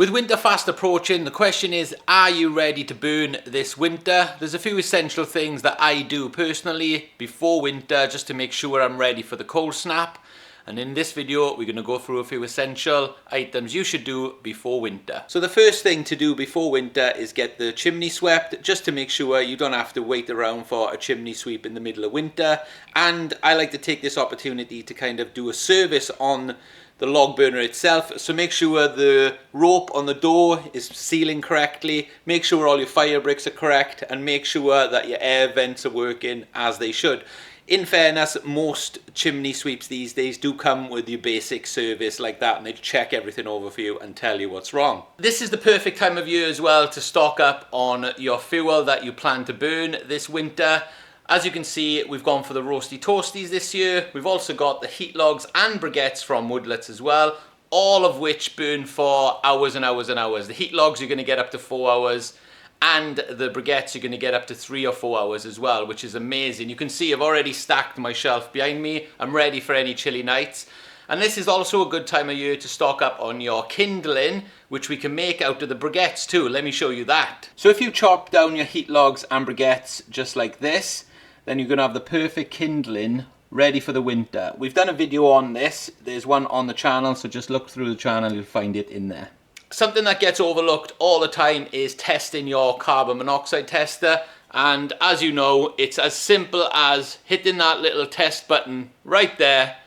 With winter fast approaching, the question is, are you ready to burn this winter? There's a few essential things that I do personally before winter just to make sure I'm ready for the cold snap. And in this video, we're going to go through a few essential items you should do before winter. So the first thing to do before winter is get the chimney swept, just to make sure you don't have to wait around for a chimney sweep in the middle of winter. And I like to take this opportunity to kind of do a service on the log burner itself. So make sure the rope on the door is sealing correctly, make sure all your fire bricks are correct, and make sure that your air vents are working as they should. In fairness, most chimney sweeps these days do come with your basic service like that, and they check everything over for you and tell you what's wrong. This is the perfect time of year as well to stock up on your fuel that you plan to burn this winter. As you can see, we've gone for the roasty toasties this year. We've also got the heat logs and briquettes from Woodlets as well, all of which burn for hours and hours and hours. The heat logs you're going to get up to 4 hours, and the briquettes you're going to get up to 3 or 4 hours as well, which is amazing. You can see I've already stacked my shelf behind me. I'm ready for any chilly nights. And this is also a good time of year to stock up on your kindling, which we can make out of the briquettes too. Let me show you that. So if you chop down your heat logs and briquettes just like this, then you're going to have the perfect kindling ready for the winter. We've done a video on this. There's one on the channel, so just look through the channel, you'll find it in there. Something that gets overlooked all the time is testing your carbon monoxide tester. And as you know, it's as simple as hitting that little test button right there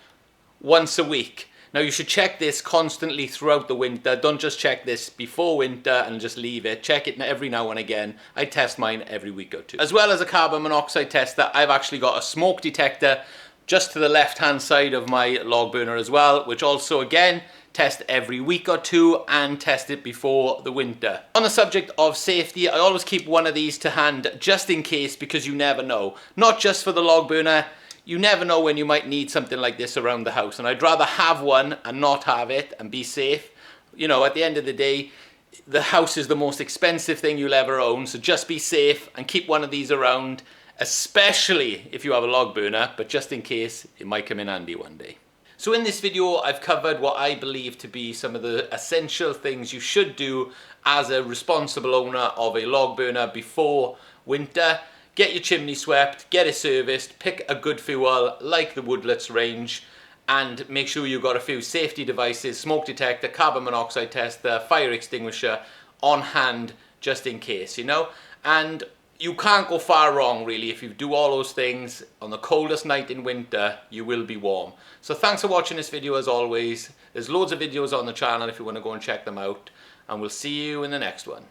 once a week. Now you should check this constantly throughout the winter. Don't just check this before winter and just leave it. Check it every now and again. I test mine every week or two. As well as a carbon monoxide tester, I've actually got a smoke detector just to the left hand side of my log burner as well, which also again test every week or two and test it before the winter. On the subject of safety, I always keep one of these to hand just in case, because you never know. Not just for the log burner, you never know when you might need something like this around the house, and I'd rather have one and not have it and be safe. You know, at the end of the day, the house is the most expensive thing you'll ever own, so just be safe and keep one of these around, especially if you have a log burner, but just in case, it might come in handy one day. So in this video, I've covered what I believe to be some of the essential things you should do as a responsible owner of a log burner before winter. Get your chimney swept, get it serviced, pick a good fuel like the Woodlets range, and make sure you've got a few safety devices, smoke detector, carbon monoxide tester, fire extinguisher on hand just in case, you know. And you can't go far wrong really. If you do all those things on the coldest night in winter, you will be warm. So thanks for watching this video as always. There's loads of videos on the channel if you want to go and check them out, and we'll see you in the next one.